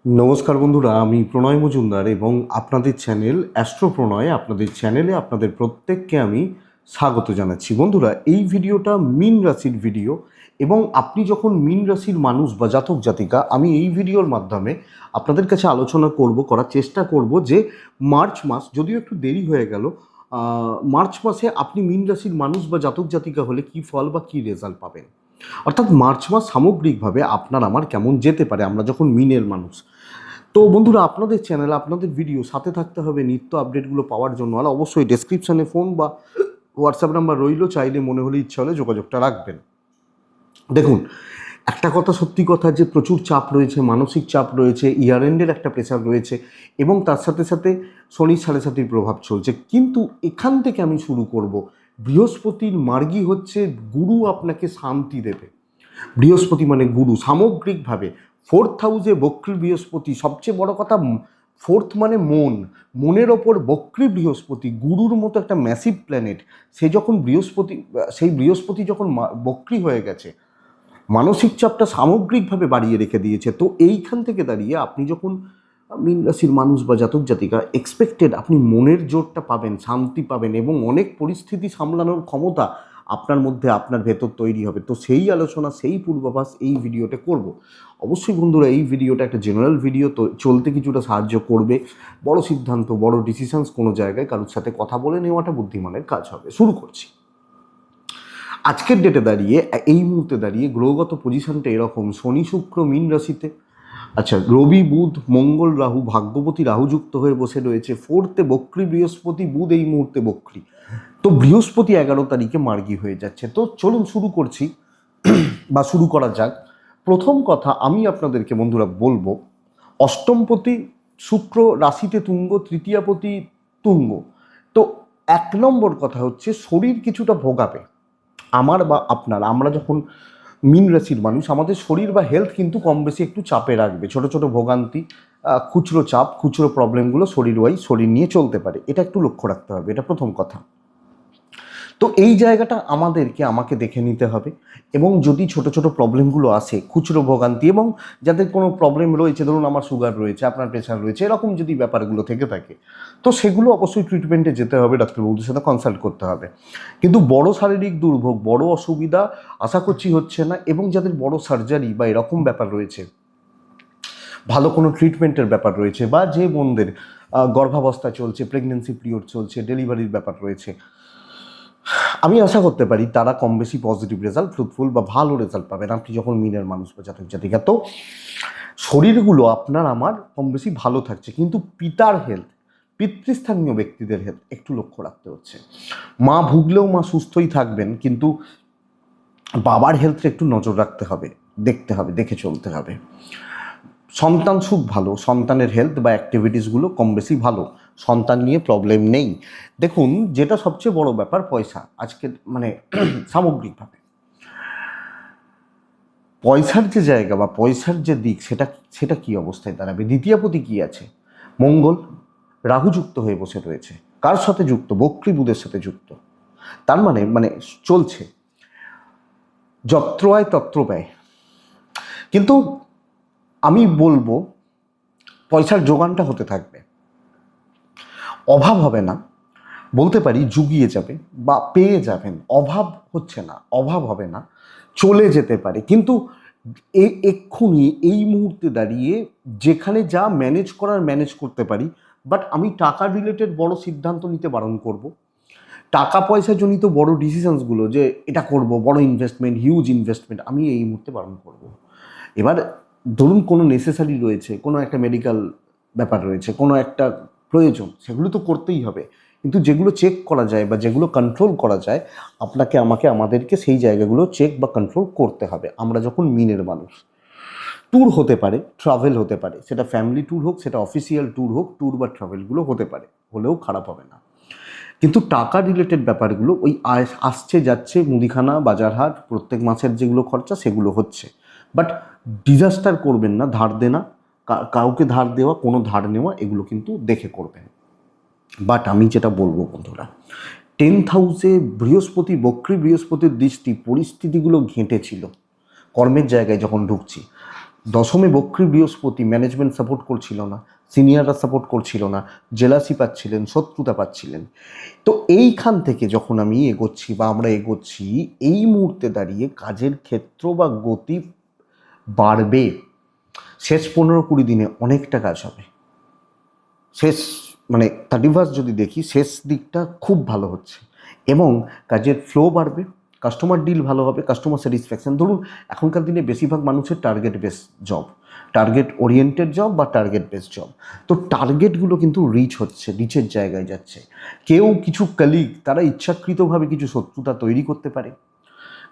নমস্কার বন্ধুরা, আমি প্রণয় মজুমদার এবং আপনাদের চ্যানেল অ্যাস্ট্রো প্রণয়, আপনাদের চ্যানেলে আপনাদের প্রত্যেককে আমি স্বাগত জানাচ্ছি। বন্ধুরা, এই ভিডিওটা মীন রাশির ভিডিও এবং আপনি যখন মীন রাশির মানুষ বা জাতক জাতিকা, আমি এই ভিডিওর মাধ্যমে আপনাদের কাছে আলোচনা করার চেষ্টা করব যে মার্চ মাস, যদিও একটু দেরি হয়ে গেল, মার্চ মাসে আপনি মীন রাশির মানুষ বা জাতক জাতিকা হলে কী ফল বা কী রেজাল্ট পাবেন। অর্থাৎ মার্চ মাস সামগ্রিকভাবে আপনার আমার কেমন যেতে পারে আমরা যখন মিনের মানুষ। তো বন্ধুরা, আপনাদের চ্যানেল, আপনাদের ভিডিও সাথে থাকতে হবে নিত্য আপডেটগুলো পাওয়ার জন্য। আর অবশ্যই ডেসক্রিপশানে ফোন বা হোয়াটসঅ্যাপ নাম্বার রইল, চাইলে মনে হলে ইচ্ছা হলে যোগাযোগটা রাখবেন। দেখুন, একটা কথা সত্যি কথা যে প্রচুর চাপ রয়েছে, মানসিক চাপ রয়েছে, ইয়ার এন্ডের একটা প্রেশার রয়েছে এবং তার সাথে সাথে শনি 7.5 প্রভাব চলছে। কিন্তু এখান থেকে আমি শুরু করব, বৃহস্পতির মার্গী হচ্ছে গুরু আপনাকে শান্তি দেবে। বৃহস্পতি মানে গুরু সামগ্রিকভাবে। 4th হাউসে বক্রী বৃহস্পতি, সবচেয়ে বড় কথা, 4th মানে মন, মনের ওপর বক্রী বৃহস্পতি, গুরুর মতো একটা ম্যাসিভ প্ল্যানেট। সেই বৃহস্পতি যখন বক্রী হয়ে গেছে, মানসিক চাপটা সামগ্রিকভাবে বাড়িয়ে রেখে দিয়েছে। তো এইখান থেকে দাঁড়িয়ে আপনি যখন মীন রাশির মানুষ বা জাতক জাতিকা, এক্সপেক্টেড আপনি মনের জোরটা পাবেন, শান্তি পাবেন এবং অনেক পরিস্থিতি সামলানোর ক্ষমতা আপনার মধ্যে, আপনার ভেতর তৈরি হবে। তো সেই আলোচনা, সেই পূর্বাভাস এই ভিডিওতে করব। অবশ্যই বন্ধুরা, এই ভিডিওটা একটা জেনারেল ভিডিও, তো চলতে কিছুটা সাহায্য করবে। বড় সিদ্ধান্ত, বড় ডিসিশনস কোনো জায়গায় কারোর সাথে কথা বলে নেওয়াটা বুদ্ধিমানের কাজ হবে। শুরু করছি। আজকের ডেটে দাঁড়িয়ে, এই মুহূর্তে দাঁড়িয়ে গ্রহগত পজিশনটা এরকম: শনি শুক্র মীন রাশিতে, আচ্ছা রবি বুধ মঙ্গল রাহু, ভাগ্যবতী রাহু যুক্ত হয়ে বসে রয়েছে। 4th বক্রী বৃহস্পতি, বুধ এই মুহূর্তে বক্রী। তো বৃহস্পতি 11 তারিখে মার্গী হয়ে যাচ্ছে। তো চলুন শুরু করছি বা শুরু করা যাক। প্রথম কথা আমি আপনাদেরকে বন্ধুরা বলবো, অষ্টমপতি শুক্র রাশিতে তুঙ্গ, তৃতীয়াপতি তুঙ্গ। তো 1 নম্বর কথা হচ্ছে শরীর কিছুটা ভোগাবে। আমার বা আপনার, আমরা যখন মীন রাশির মানুষ, আমাদের শরীর বা হেলথ কিন্তু কম বেশি একটু চাপে রাখবে। ছোট ছোট ভোগান্তি, খুচরো চাপ, খুচরো প্রবলেমগুলো শরীর নিয়ে চলতে পারে। এটা একটু লক্ষ্য রাখতে হবে, এটা প্রথম কথা। তো এই জায়গাটা আমাকে দেখে নিতে হবে এবং যদি ছোট ছোট প্রবলেমগুলো আসে, খুচরো ভোগান্তি, এবং যাদের কোনো প্রবলেম রয়েছে, ধরুন আমার সুগার রয়েছে, আপনার প্রেশার রয়েছে, এরকম যদি ব্যাপারগুলো থেকে থাকে, তো সেগুলো অবশ্যই ট্রিটমেন্টে যেতে হবে, ডাক্তারবাবুদের সাথে কনসাল্ট করতে হবে। কিন্তু বড় শারীরিক দুর্ভোগ, বড় অসুবিধা আশা করছি হচ্ছে না। এবং যাদের বড় সার্জারি বা এরকম ব্যাপার রয়েছে, ভালো কোনো ট্রিটমেন্টের ব্যাপার রয়েছে, বা যে বোনদের গর্ভাবস্থা চলছে, প্রেগনেন্সি পিরিয়ড চলছে, ডেলিভারির ব্যাপার রয়েছে, আমি আশা করতে পারি তারা কম বেশি পজিটিভ রেজাল্ট, ফ্রুটফুল বা ভালো রেজাল্ট পাবেন আপনি যখন মিনের মানুষ বা জাতক জাতিকা। তো শরীরগুলো আপনার আমার কম বেশি ভালো থাকছে, কিন্তু পিতার হেলথ, পিতৃস্থানীয় ব্যক্তিদের হেলথ একটু লক্ষ্য রাখতে হচ্ছে। মা ভুগলেও মা সুস্থই থাকবেন, কিন্তু বাবার হেলথে একটু নজর রাখতে হবে, দেখতে হবে, দেখে চলতে হবে। সন্তান সুখ ভালো, সন্তানের হেলথ বা অ্যাক্টিভিটিসগুলো কম বেশি ভালো, সন্তান নিয়ে প্রবলেম নেই। দেখুন, যেটা সবচেয়ে বড় ব্যাপার, পয়সা আজকে মানে সামগ্রিকভাবে পয়সার যে জায়গা বা পয়সার যে দিক, সেটা কি অবস্থায় দাঁড়াবে। দ্বিতীয়পতি কি আছে? মঙ্গল, রাহু যুক্ত হয়ে বসে রয়েছে। কার সাথে যুক্ত? বক্রী বুধের সাথে যুক্ত। তার মানে চলছে যত্র আয় তত্র ব্যয়। কিন্তু আমি বলবো পয়সার যোগানটা হতে থাকবে, অভাব হবে না। বলতে পারি জুগিয়ে যাবে বা পেয়ে যাবেন, অভাব হচ্ছে না, অভাব হবে না, চলে যেতে পারে। কিন্তু এক্ষুনি এই মুহূর্তে দাঁড়িয়ে যেখানে যা ম্যানেজ করার ম্যানেজ করতে পারি, বাট আমি টাকা রিলেটেড বড় সিদ্ধান্ত নিতে বারণ করব। টাকা পয়সা জনিত বড় ডিসিশনসগুলো, যে এটা করব, বড় ইনভেস্টমেন্ট, হিউজ ইনভেস্টমেন্ট, আমি এই মুহূর্তে বারণ করব। এবার ধরুন কোনো নেসেসারি রয়েছে, কোনো একটা মেডিকেল ব্যাপার রয়েছে, কোনো একটা প্রয়োজন, সেগুলো তো করতেই হবে। কিন্তু যেগুলো চেক করা যায় বা যেগুলো কন্ট্রোল করা যায়, আমাদেরকে সেই জায়গাগুলো চেক বা কন্ট্রোল করতে হবে। আমরা যখন মিনের মানুষ, ট্যুর হতে পারে, ট্রাভেল হতে পারে, সেটা ফ্যামিলি ট্যুর হোক, সেটা অফিসিয়াল ট্যুর হোক, ট্যুর বা ট্রাভেলগুলো হতে পারে, হলেও খারাপ হবে না। কিন্তু টাকা রিলেটেড ব্যাপারগুলো, ওই আসছে যাচ্ছে, মুদিখানা বাজারহাট, প্রত্যেক মাসের যেগুলো খরচা সেগুলো হচ্ছে। বাট ডিজাস্টার করবেন না, ধার দেনা, কাউকে ধার দেওয়া, কোনো ধার নেওয়া, এগুলো কিন্তু দেখে করবেন। বাট আমি যেটা বলবো বন্ধুরা, 10th হাউসে বৃহস্পতি, বক্রী বৃহস্পতির দৃষ্টি পরিস্থিতিগুলো ঘেঁটেছিল কর্মের জায়গায় যখন ঢুকছি। দশমে বক্রী বৃহস্পতি, ম্যানেজমেন্ট সাপোর্ট করছিল না, সিনিয়ররা সাপোর্ট করছিল না, জেলাসি পাচ্ছিলেন, শত্রুতা পাচ্ছিলেন। তো এইখান থেকে যখন আমি এগোচ্ছি বা আমরা এগোচ্ছি, এই মুহূর্তে দাঁড়িয়ে কাজের ক্ষেত্র বা গতি বাড়বে। শেষ 15-20 দিনে অনেকটা কাজ হবে। শেষ মানে 31 যদি দেখি, শেষ দিকটা খুব ভালো হচ্ছে এবং কাজের ফ্লো বাড়বে, কাস্টমার ডিল ভালো হবে, কাস্টমার স্যাটিসফ্যাকশন। ধরুন এখনকার দিনে বেশিরভাগ মানুষের target base job, target oriented job বা টার্গেট বেস জব। তো টার্গেটগুলো কিন্তু রিচ হচ্ছে, রিচের জায়গায় যাচ্ছে। কেউ কিছু কলিগ তারা ইচ্ছাকৃতভাবে কিছু শত্রুতা তৈরি করতে পারে,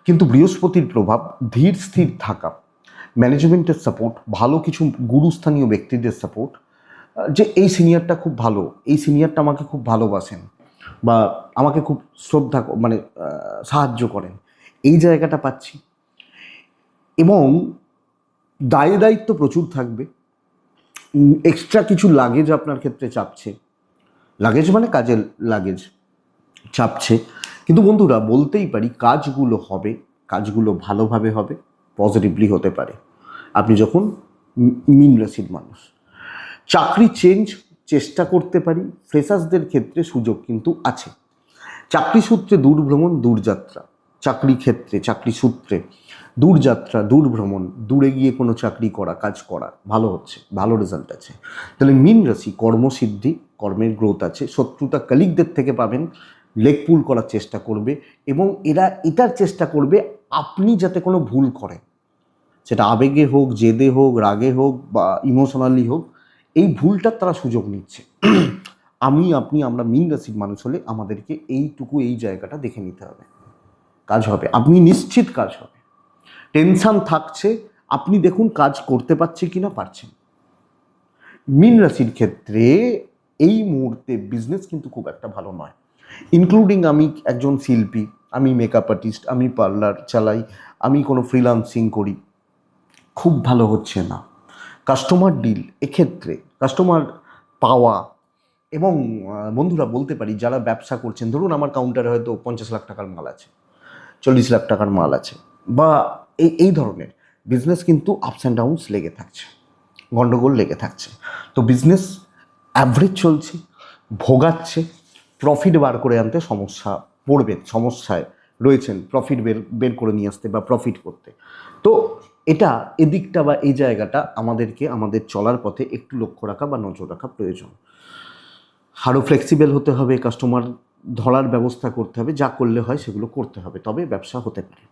কিন্তু বৃহস্পতির প্রভাব, ধীর স্থির থাকা, ম্যানেজমেন্টের সাপোর্ট, ভালো কিছু গুরুস্থানীয় ব্যক্তিদের সাপোর্ট, যে এই সিনিয়রটা খুব ভালো, এই সিনিয়রটা আমাকে খুব ভালোবাসেন বা আমাকে খুব শ্রদ্ধা মানে সাহায্য করেন, এই জায়গাটা পাচ্ছি। এবং দায় দায়িত্ব প্রচুর থাকবে, এক্সট্রা কিছু লাগেজ আপনার ক্ষেত্রে চাপছে, লাগেজ মানে কাজের লাগেজ চাপছে। কিন্তু বন্ধুরা বলতেই পারি কাজগুলো হবে, কাজগুলো ভালোভাবে হবে, পজিটিভলি হতে পারে আপনি যখন মীন রাশির মানুষ। চাকরি চেঞ্জ চেষ্টা করতে পারি, ফ্রেশার্সদের ক্ষেত্রে সুযোগ কিন্তু আছে। চাকরি সূত্রে দূর ভ্রমণ, দূরযাত্রা, চাকরি ক্ষেত্রে চাকরি সূত্রে দূরযাত্রা, দূর ভ্রমণ, দূরে গিয়ে কোনো চাকরি করা, কাজ করা ভালো হচ্ছে, ভালো রেজাল্ট আছে। তাহলে মীন রাশি কর্মসিদ্ধি, কর্মের গ্রোথ আছে, শত্রুতা কলিগদের থেকে পাবেন, লেগ পুল করার চেষ্টা করবে এবং এরা এটার চেষ্টা করবে আপনি যাতে কোনো ভুল করেন, সেটা আবেগে হোক, জেদে হোক, রাগে হোক বা ইমোশনালি হোক, এই ভুলটার তারা সুযোগ নিচ্ছে। আমি আপনি আমরা মীন রাশির মানুষ হলে আমাদেরকে এইটুকু, এই জায়গাটা দেখে নিতে হবে। কাজ হবে, আপনি নিশ্চিত কাজ হবে। টেনশন থাকছে, আপনি দেখুন কাজ করতে পারছে কিনা, পারছেন। মীন রাশির ক্ষেত্রে এই মুহূর্তে বিজনেস কিন্তু খুব একটা ভালো নয়, ইনক্লুডিং আমি একজন শিল্পী, আমি মেকআপ আর্টিস্ট, আমি পার্লার চালাই, আমি কোনো ফ্রিল্যান্সিং করি, খুব ভালো হচ্ছে না। কাস্টমার ডিল এক্ষেত্রে কাস্টমার পাওয়া এবং বন্ধুরা বলতে পারি যারা ব্যবসা করছেন, ধরুন আমার কাউন্টারে হয়তো 50 লাখ টাকার মাল আছে, 40 লাখ টাকার মাল আছে বা এই ধরনের বিজনেস কিন্তু আপস অ্যান্ড ডাউনস লেগে থাকছে, গণ্ডগোল লেগে থাকছে। তো বিজনেস অ্যাভারেজ চলছে, ভোগাচ্ছে, প্রফিট বার করে আনতে সমস্যা পড়বেন, সমস্যায় রয়েছেন প্রফিট বের করে নিয়ে আসতে বা প্রফিট করতে। তো এটা এদিকটা বা এই জায়গাটা আমাদেরকে আমাদের চলার পথে একটু লক্ষ্য রাখা বা নজর রাখা প্রয়োজন। আরও ফ্লেক্সিবল হতে হবে, কাস্টমার ধরার ব্যবস্থা করতে হবে, যা করলে হয় সেগুলো করতে হবে, তবে ব্যবসা হতে পারে।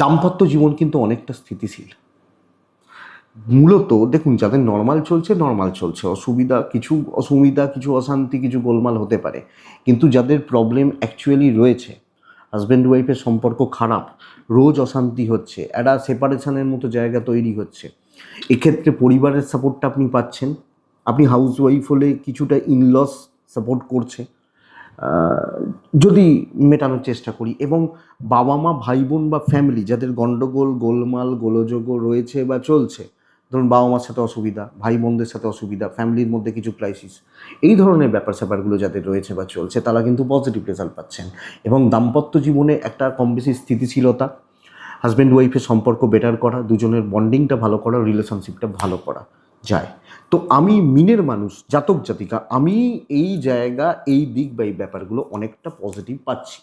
দাম্পত্য জীবন কিন্তু অনেকটা স্থিতিশীল। মূলত দেখুন যাদের নর্মাল চলছে, অসুবিধা কিছু অশান্তি, কিছু গোলমাল হতে পারে, কিন্তু যাদের প্রবলেম অ্যাকচুয়ালি রয়েছে, হাজব্যান্ড ওয়াইফের সম্পর্ক খারাপ, রোজ অশান্তি হচ্ছে, একটা সেপারেশনের মতো জায়গা তৈরি হচ্ছে, এক্ষেত্রে পরিবারের সাপোর্টটা আপনি পাচ্ছেন। আপনি হাউস ওয়াইফ হলে কিছুটা ইনলস সাপোর্ট করছে, যদি মেটানোর চেষ্টা করি। এবং বাবা মা, ভাই বোন বা ফ্যামিলি যাদের গণ্ডগোল, গোলমাল, গোলযোগ রয়েছে বা চলছে, ধরুন বাবা মার সাথে অসুবিধা, ভাই বোনদের সাথে অসুবিধা, ফ্যামিলির মধ্যে কিছু ক্রাইসিস, এই ধরনের ব্যাপার স্যাপারগুলো যাদের রয়েছে বা চলছে, তারা কিন্তু পজিটিভ রেজাল্ট পাচ্ছেন। এবং দাম্পত্য জীবনে একটা কম বেশি স্থিতিশীলতা, হাজব্যান্ড ওয়াইফের সম্পর্ক বেটার করা, দুজনের বন্ডিংটা ভালো করা, রিলেশনশিপটা ভালো করা যায়। তো আমি মিনের মানুষ, জাতক জাতিকা, আমি এই জায়গা, এই দিক বা এই ব্যাপারগুলো অনেকটা পজিটিভ পাচ্ছি।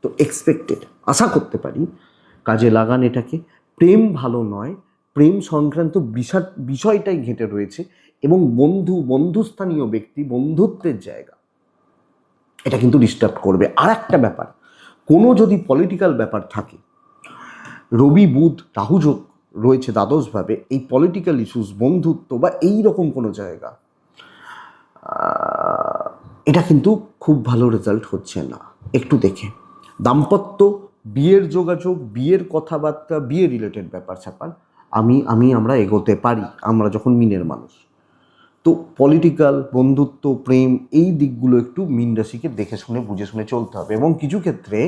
তো এক্সপেক্টেড, আশা করতে পারি কাজে লাগান এটাকে। প্রেম ভালো নয়, প্রেম সংক্রান্ত বিষয়টাই ঘেঁটে রয়েছে এবং বন্ধুস্থানীয় ব্যক্তি, বন্ধুত্বের জায়গা, এটা কিন্তু ডিস্টার্ব করবে। আর একটা ব্যাপার, কোনো যদি পলিটিক্যাল ব্যাপার থাকে, রবি বুধ রাহু যোগ রয়েছে দ্বাদশভাবে, এই পলিটিক্যাল ইস্যুস, বন্ধুত্ব বা এই রকম কোনো জায়গা, এটা কিন্তু খুব ভালো রেজাল্ট হচ্ছে না, একটু দেখে। দাম্পত্য, বিয়ের যোগাযোগ, বিয়ের কথাবার্তা, বিয়ে রিলেটেড ব্যাপার স্যাপার আমরা এগোতে পারি, আমরা যখন মিনের মানুষ। তো পলিটিক্যাল, বন্ধুত্ব, প্রেম, এই দিকগুলো একটু মীন রাশিকে দেখে শুনে বুঝে শুনে চলতে হবে। এবং কিছু ক্ষেত্রে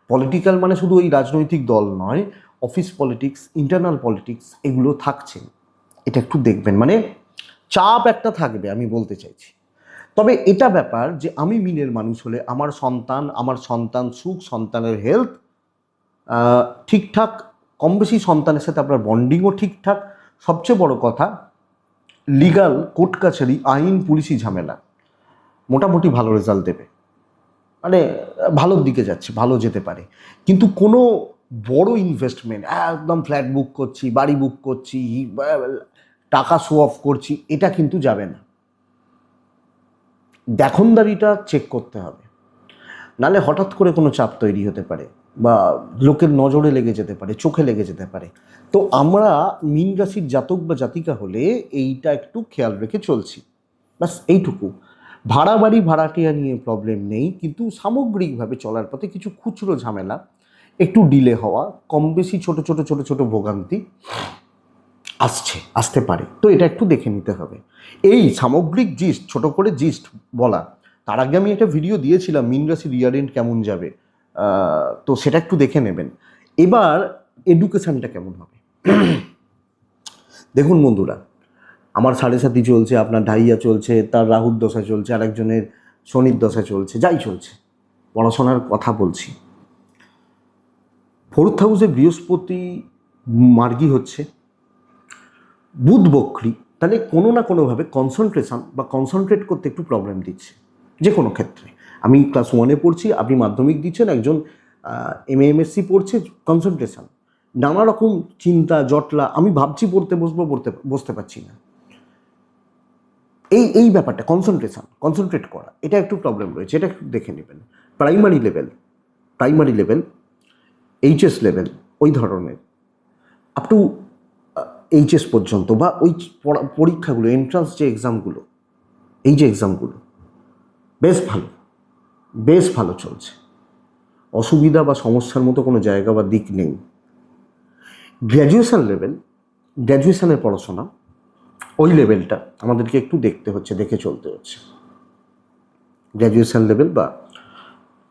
পলিটিক্যাল মানে শুধু ওই রাজনৈতিক দল নয়, অফিস পলিটিক্স, ইন্টারনাল পলিটিক্স, এগুলো থাকছে, এটা একটু দেখবেন। মানে চাপ একটা থাকবে, আমি বলতে চাইছি। তবে এটা ব্যাপার যে আমি মিনের মানুষ হলে আমার সন্তান সুখ, সন্তানের হেলথ ঠিকঠাক কম বেশি সন্তানের সাথে আপনার বন্ডিংও ঠিকঠাক, সবচেয়ে বড় কথা লিগাল কোর্ট কাছারি আইন পুলিশি ঝামেলা মোটামুটি ভালো রেজাল্ট দেবে, মানে ভালোর দিকে যাচ্ছে, ভালো যেতে পারে। কিন্তু কোনো বড় ইনভেস্টমেন্ট, একদম ফ্ল্যাট বুক করছি, বাড়ি বুক করছি, টাকা শো অফ করছি, এটা কিন্তু যাবে না। দেখনদারিটা চেক করতে হবে, নালে হঠাৎ করে কোনো চাপ তৈরি হতে পারে বা লোকের নজরে লেগে যেতে পারে, চোখে লেগে যেতে পারে। তো আমরা মীন রাশির জাতক বা জাতিকা হলে এইটা একটু খেয়াল রেখে চলছি, বাস এইটুকু। ভাড়া বাড়ি ভাড়াটিয়া নিয়ে প্রবলেম নেই, কিন্তু সামগ্রিকভাবে চলার পথে কিছু খুচরো ঝামেলা, একটু ডিলে হওয়া, কম বেশি ছোট ছোট ছোট ছোট ভোগান্তি আসতে পারে। তো এটা একটু দেখে নিতে হবে। এই সামগ্রিক জিস্ট, ছোট করে জিস্ট বলা, তার আগে আমি একটা ভিডিও দিয়েছিলাম মীন রাশির ইয়ার এন্ড কেমন যাবে, তো সেটা একটু দেখে নেবেন। এবার এডুকেশানটা কেমন হবে দেখুন বন্ধুরা, আমার 7.5 চলছে, আপনার ঢাইয়া চলছে, তার রাহুর দশা চলছে, আরেকজনের শনির দশা চলছে, যাই চলছে, পড়াশোনার কথা বলছি। 4th হাউসে বৃহস্পতি মার্গী হচ্ছে, বুধ বক্রী, তাহলে কোনো না কোনোভাবে কনসেন্ট্রেশন বা কনসেন্ট্রেট করতে একটু প্রবলেম দিচ্ছে যে কোনো ক্ষেত্রে। আমি ক্লাস 1-এ পড়ছি, আপনি মাধ্যমিক দিচ্ছেন, একজন MA MSc পড়ছে, কনসেন্ট্রেশন, নানা রকম চিন্তা জটলা, আমি ভাবছি বসতে পারছি না, এই ব্যাপারটা কনসেন্ট্রেট করা, এটা একটু প্রবলেম রয়েছে, এটা একটু দেখে নেবেন। প্রাইমারি লেভেল HS লেভেল, ওই ধরনের আপ টু HS পর্যন্ত, বা ওই পরীক্ষাগুলো, এন্ট্রান্স যে এক্সামগুলো, এই যে এক্সামগুলো বেশ ভালো চলছে, অসুবিধা বা সমস্যার মতো কোনো জায়গা বা দিক নেই। গ্র্যাজুয়েশনের পড়াশোনা, ওই লেভেলটা আমাদেরকে একটু দেখে চলতে হচ্ছে। গ্র্যাজুয়েশন লেভেল বা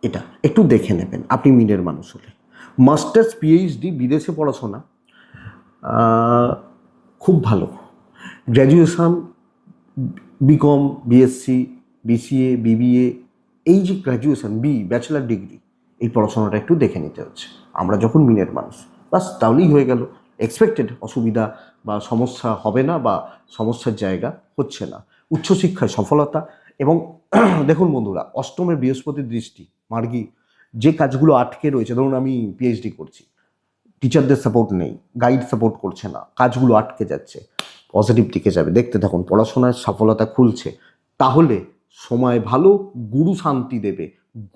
এটা একটু দেখে নেবেন আপনি মিনের মানুষ হলে। মাস্টার্স PhD বিদেশে পড়াশোনা খুব ভালো। Graduation BCom BSc BCA BBA, এই যে গ্র্যাজুয়েশন ব্যাচেলার ডিগ্রি, এই পড়াশোনাটা একটু দেখে নিতে হচ্ছে আমরা যখন মিনের মানুষ, বাস তাহলেই হয়ে গেল। এক্সপেক্টেড অসুবিধা বা সমস্যা হবে না, বা সমস্যার জায়গা হচ্ছে না। উচ্চশিক্ষায় সফলতা। এবং দেখুন বন্ধুরা, অষ্টমের বৃহস্পতির দৃষ্টি মার্গী, যে কাজগুলো আটকে রয়েছে, ধরুন আমি PhD করছি, টিচারদের সাপোর্ট নেই, গাইড সাপোর্ট করছে না, কাজগুলো আটকে যাচ্ছে, পজিটিভ দিকে যাবে, দেখতে থাকুন, পড়াশোনায় সফলতা খুলছে। তাহলে সময় ভালো, গুরু শান্তি দেবে,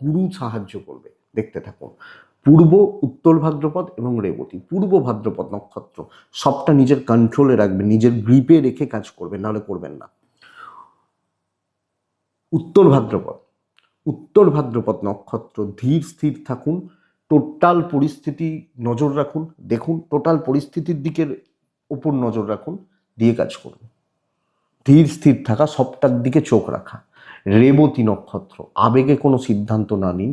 গুরু সাহায্য করবে, দেখতে থাকুন। পূর্ব, উত্তর ভাদ্রপদ এবং রেবতী, পূর্ব ভাদ্রপদ নক্ষত্র, সবটা নিজের কন্ট্রোলে রাখবেন, নিজের গ্রিপে রেখে কাজ করবেন, নাহলে করবেন না। উত্তর ভাদ্রপদ নক্ষত্র, ধীর স্থির থাকুন, টোটাল পরিস্থিতি নজর রাখুন, দেখুন টোটাল পরিস্থিতির দিকের উপর নজর রাখুন, দিয়ে কাজ করুন। ধীর স্থির থাকা, সবটার দিকে চোখ রাখা। রেবতী নক্ষত্র, আবেগে কোনো সিদ্ধান্ত না নিন,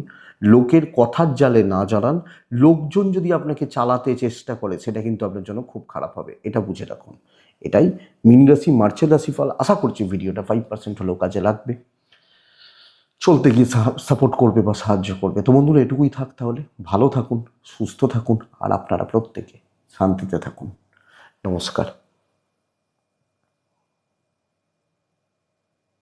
লোকের কথার জালে না জড়ান, লোকজন যদি আপনাকে চালাতে চেষ্টা করে সেটা কিন্তু আপনার জন্য খুব খারাপ হবে, এটা বুঝে রাখুন। এটাই মীন রাশি মার্চের রাশিফল। আশা করছি ভিডিওটা 5% হলেও কাজে লাগবে, চলতে গিয়ে সাপোর্ট করবে বা সাহায্য করবে। তো বন্ধুরা, এটুকুই থাক তাহলে। ভালো থাকুন, সুস্থ থাকুন, আর আপনারা প্রত্যেকে শান্তিতে থাকুন। নমস্কার।